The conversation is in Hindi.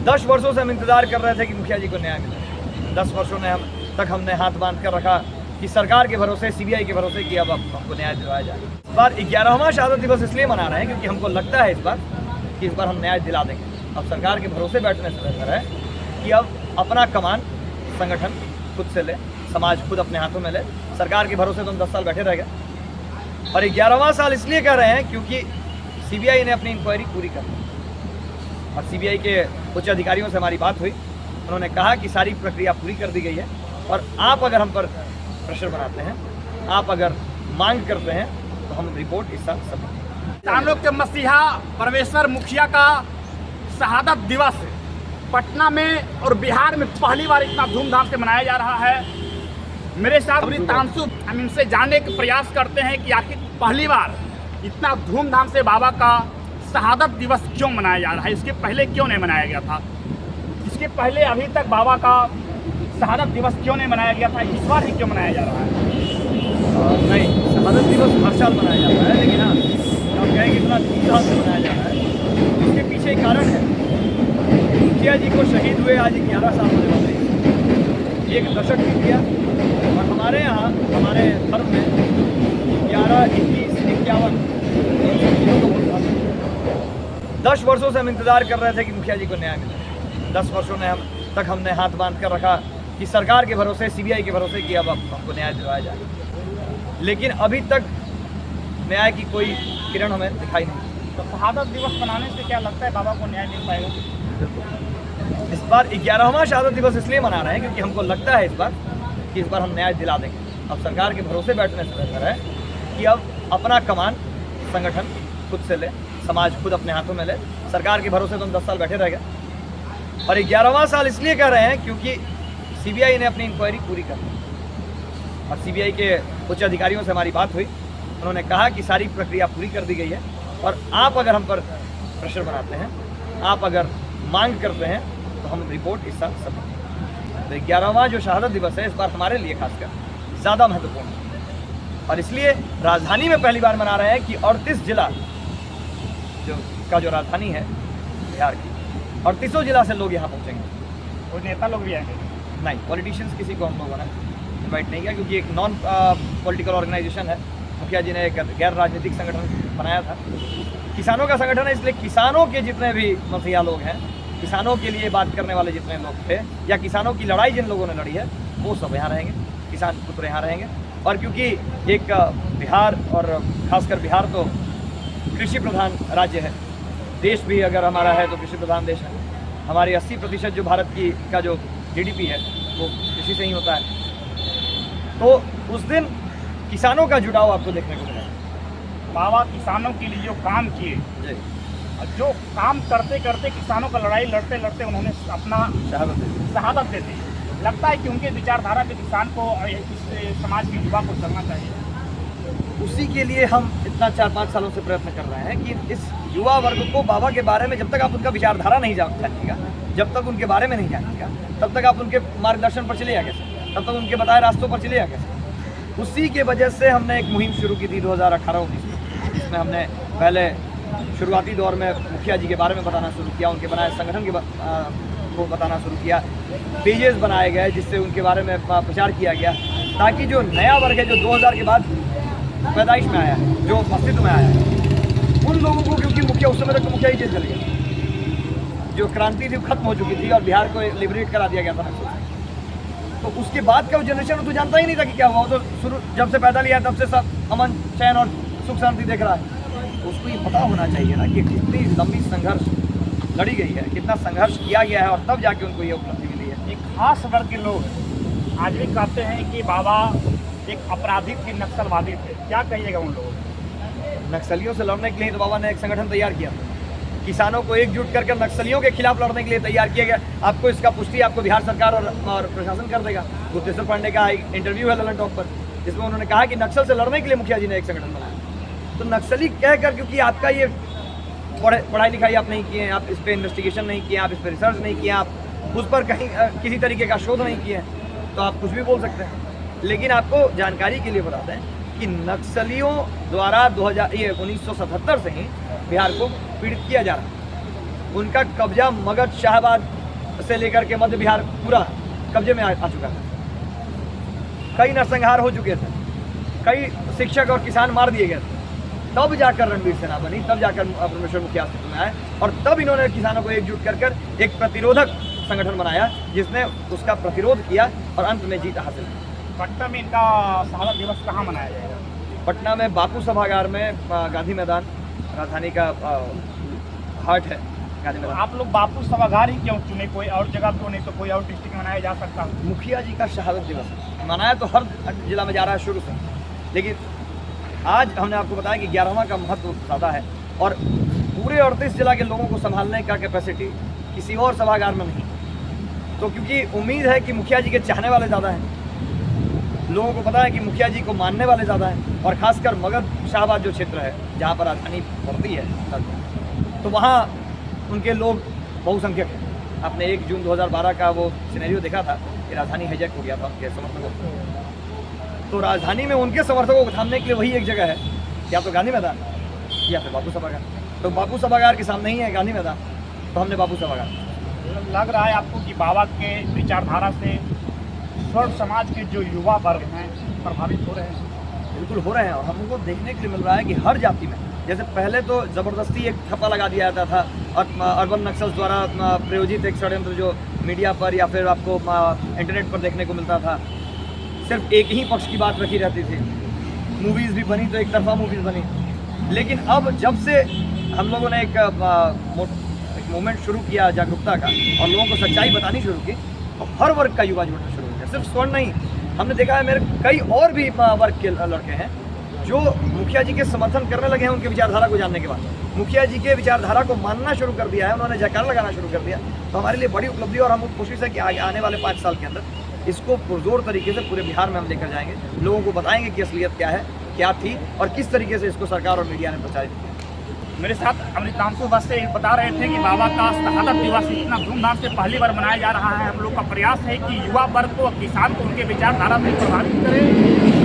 10 वर्षों से हम इंतज़ार कर रहे थे कि मुखिया जी को न्याय मिले। 10 वर्षों ने हमने हाथ बांध कर रखा कि सरकार के भरोसे, सीबीआई के भरोसे कि अब हमको न्याय दिलाया जाए। इस बार 11वां शहादत दिवस इसलिए मना रहे हैं क्योंकि हमको लगता है इस बार हम न्याय दिला देंगे। अब सरकार के भरोसे बैठने से बेहतर है कि अब अपना कमान संगठन खुद से ले, समाज खुद अपने हाथों में ले। सरकार के भरोसे तो हम 10 साल बैठे रह गए और 11वां साल इसलिए कह रहे हैं क्योंकि सीबीआई ने अपनी इंक्वायरी पूरी कर ली और सीबीआई के उच्च अधिकारियों से हमारी बात हुई। उन्होंने कहा कि सारी प्रक्रिया पूरी कर दी गई है और आप अगर हम पर प्रेशर बनाते हैं, आप अगर मांग करते हैं तो हम रिपोर्ट इस साल सबमिट। किसानों के मसीहा परमेश्वर मुखिया का शहादत दिवस पटना में और बिहार में पहली बार इतना धूमधाम से मनाया जा रहा है। मेरे साथ तांसु, हम इनसे जानने का प्रयास करते हैं कि आखिर पहली बार इतना धूमधाम से बाबा का शहादत दिवस क्यों मनाया जा रहा है, इसके पहले क्यों नहीं मनाया गया था, इसके पहले अभी तक बाबा का शहादत दिवस क्यों नहीं मनाया गया था, इस बार ही क्यों मनाया जा रहा है? नहीं, शहादत दिवस हर साल मनाया जाता है, लेकिन हाँ हम कहें कि इतना धूमधाम से मनाया जा रहा है। इसके पीछे एक कारण है। मुखिया जी को शहीद हुए आज 11 साल होने वाले हैं, 1 दशक बीत गया और हमारे यहाँ, हमारे धर्म में 11, 21, 51 10 वर्षों से हम इंतज़ार कर रहे थे कि मुखिया जी को न्याय मिले। 10 वर्षों ने हमने हाथ बांध कर रखा कि सरकार के भरोसे, सीबीआई के भरोसे कि अब हमको न्याय दिलाया जाए, लेकिन अभी तक न्याय की कोई किरण हमें दिखाई नहीं। तो शहादत दिवस मनाने से क्या लगता है बाबा को न्याय मिल पाएगा? इस बार 11वां शहादत दिवस इसलिए मना रहे हैं क्योंकि हमको लगता है इस बार हम न्याय दिला देंगे। अब सरकार के भरोसे बैठने से बेहतर है कि अब अपना कमान संगठन खुद से ले, समाज खुद अपने हाथों में ले। सरकार के भरोसे तो हम 10 साल बैठे रह गए और 11वां साल इसलिए कह रहे हैं क्योंकि सीबीआई ने अपनी इंक्वायरी पूरी कर ली और सीबीआई के उच्च अधिकारियों से हमारी बात हुई। उन्होंने कहा कि सारी प्रक्रिया पूरी कर दी गई है और आप अगर हम पर प्रेशर बनाते हैं, आप अगर मांग करते हैं तो हम रिपोर्ट इस साल सबमिट। तो 11वां जो शहादत दिवस है इस बार हमारे लिए खासकर ज़्यादा महत्वपूर्ण है और इसलिए राजधानी में पहली बार मना रहे हैं कि 38 जिला जो राजधानी है बिहार की, 38 जिला से लोग यहाँ पहुँचेंगे। कोई नेता लोग भी आएंगे? नहीं, पॉलिटिशियंस किसी को हम लोगों ने इन्वाइट नहीं किया क्योंकि एक नॉन पॉलिटिकल ऑर्गेनाइजेशन है। मुखिया जी ने एक गैर राजनीतिक संगठन बनाया था, किसानों का संगठन है, इसलिए किसानों के जितने भी मसीहा लोग हैं, किसानों के लिए बात करने वाले जितने लोग थे या किसानों की लड़ाई जिन लोगों ने लड़ी है वो सब यहाँ रहेंगे, किसान पुत्र यहाँ रहेंगे। और क्योंकि एक बिहार और खासकर बिहार तो कृषि प्रधान राज्य है, देश भी अगर हमारा है तो कृषि प्रधान देश है। हमारी 80% जो भारत का जो GDP है वो कृषि से ही होता है। तो उस दिन किसानों का जुड़ाव आपको देखने को मिलेगा। बाबा किसानों के लिए जो काम किए, जो काम करते करते किसानों का लड़ाई लड़ते लड़ते उन्होंने अपना शहादत दे दी। लगता है कि उनके विचारधारा के किसान को, इस समाज के युवा को चलना चाहिए। उसी के लिए हम इतना 4-5 सालों से प्रयत्न कर रहे हैं कि इस युवा वर्ग को बाबा के बारे में, जब तक आप उनका विचारधारा नहीं जानिएगा, जब तक उनके बारे में नहीं जानिएगा, तब तक आप उनके मार्गदर्शन पर चले कैसे, तब तक उनके बताए रास्तों पर चले कैसे। उसी के वजह से हमने एक मुहिम शुरू की थी 2018-19 में, जिसमें हमने पहले शुरुआती दौर में मुखिया जी के बारे में बताना शुरू किया, उनके बनाए संगठन को बताना शुरू किया, पेजेस बनाए गए जिससे उनके बारे में प्रचार किया गया, ताकि जो नया वर्ग है जो 2000 के बाद पैदाइश में आया है, जो अस्तित्व में आया है, उन लोगों को, क्योंकि मुखिया उस समय तक तो मुखिया ही जेल चल गया, जो क्रांति थी खत्म हो चुकी थी और बिहार को लिबरेट करा दिया गया था। तो उसके बाद का वो जनरेशन तो जानता ही नहीं था कि क्या हुआ। वो तो शुरू जब से पैदा लिया तब से सब अमन चैन और सुख शांति देख रहा है। तो उसको ये पता होना चाहिए ना कि कितनी लंबी संघर्ष लड़ी गई है, कितना संघर्ष किया गया है और तब जाके उनको ये उपलब्धि मिली है। एक खास वर्ग के लोग आज भी कहते हैं कि बाबा एक अपराधी थे, नक्सलवादी थे, क्या कहिएगा उन लोगों को? नक्सलियों से लड़ने के लिए तो बाबा ने एक संगठन तैयार किया, किसानों को एकजुट करके नक्सलियों के खिलाफ लड़ने के लिए तैयार किया गया। आपको इसका पुष्टि आपको बिहार सरकार और प्रशासन कर देगा। गुप्तेश्वर पांडे का इंटरव्यू है ललन टॉक पर, जिसमें उन्होंने कहा कि नक्सल से लड़ने के लिए मुखिया जी ने एक संगठन बनाया। तो नक्सली कहकर, क्योंकि आपका ये पढ़ाई लिखाई आप नहीं किए, आप इस पर इन्वेस्टिगेशन नहीं किए, आप इस पर रिसर्च नहीं किए, आप उस पर कहीं किसी तरीके का शोध नहीं किए, तो आप कुछ भी बोल सकते हैं। लेकिन आपको जानकारी के लिए बताते हैं कि नक्सलियों द्वारा 1977 से ही बिहार को पीड़ित किया जा रहा है। उनका कब्जा मगध, शाहबाद से लेकर के मध्य बिहार पूरा कब्जे में आ चुका था। कई नरसंहार हो चुके थे, कई शिक्षक और किसान मार दिए गए थे। तब जाकर रणवीर सेना बनी, तब जाकर परमेश्वर मुखिया अस्तित्व में आए और तब इन्होंने किसानों को एकजुट कर कर एक प्रतिरोधक संगठन बनाया जिसने उसका प्रतिरोध किया और अंत में जीत हासिल की। पटना में इनका शहादत दिवस कहाँ मनाया जाएगा? पटना में बापू सभागार में, गांधी मैदान राजधानी का हार्ट है गांधी तो मैदान। आप लोग बापू सभागार ही क्यों चुने? कोई और जगह क्यों नहीं, तो कोई और डिस्ट्रिक्ट में मनाया जा सकता? मुखिया जी का शहादत दिवस है, मनाया तो हर जिला में जा रहा है शुरू से, लेकिन आज हमने आपको बताया कि 11वां का महत्व ज़्यादा है और पूरे 38 जिला के लोगों को संभालने का कैपेसिटी किसी और सभागार में नहीं। तो क्योंकि उम्मीद है कि मुखिया जी के चाहने वाले ज़्यादा हैं, लोगों को पता है कि मुखिया जी को मानने वाले ज़्यादा हैं और ख़ासकर मगध शाहबाद जो क्षेत्र है जहाँ पर राजधानी पड़ती है, तो वहाँ उनके लोग बहुसंख्यक हैं। आपने 1 जून 2012 का वो सिनेरियो देखा था कि राजधानी हाईजैक हो गया था उनके समर्थकों को। तो राजधानी में उनके समर्थकों को थामने के लिए वही एक जगह है, या तो गांधी मैदान या फिर बापू सभागार। तो बापू सभागार के सामने ही है गांधी मैदान, तो हमने बापू सभागार। लग रहा है आपको कि बाबा के विचारधारा से स्वर्ण समाज के जो युवा वर्ग हैं प्रभावित हो रहे हैं? बिल्कुल हो रहे हैं और हमको देखने के लिए मिल रहा है कि हर जाति में, जैसे पहले तो ज़बरदस्ती एक ठप्पा लगा दिया जाता था और अर्बन नक्सल्स द्वारा प्रायोजित एक षड्यंत्र जो मीडिया पर या फिर आपको इंटरनेट पर देखने को मिलता था, सिर्फ एक ही पक्ष की बात रखी रहती थी। मूवीज़ भी बनी तो एक तरफा मूवीज़ बनी, लेकिन अब जब से हम लोगों ने एक मूवमेंट शुरू किया जागरूकता का और लोगों को सच्चाई बतानी शुरू की, तो हर वर्ग का युवा जुड़ना शुरू हो गया। सिर्फ स्वर्ण नहीं, हमने देखा है मेरे कई और भी वर्ग के लड़के हैं जो मुखिया जी के समर्थन करने लगे हैं उनके विचारधारा को जानने के बाद। मुखिया जी के विचारधारा को मानना शुरू कर दिया है, उन्होंने जयकार लगाना शुरू कर दिया। तो हमारे लिए बड़ी उपलब्धि और हम कोशिश है कि आने वाले 5 साल के अंदर इसको पुरजोर तरीके से पूरे बिहार में हम लेकर जाएंगे, लोगों को बताएंगे कि असलियत क्या है, क्या थी और किस तरीके से इसको सरकार और मीडिया ने प्रचारित किया। मेरे साथ अमृतांशु बस से बता रहे थे कि बाबा का शहादत दिवस इतना धूमधाम से पहली बार मनाया जा रहा है। हम लोग का प्रयास है कि युवा वर्ग को, किसान को उनके विचारधारा से प्रभावित करें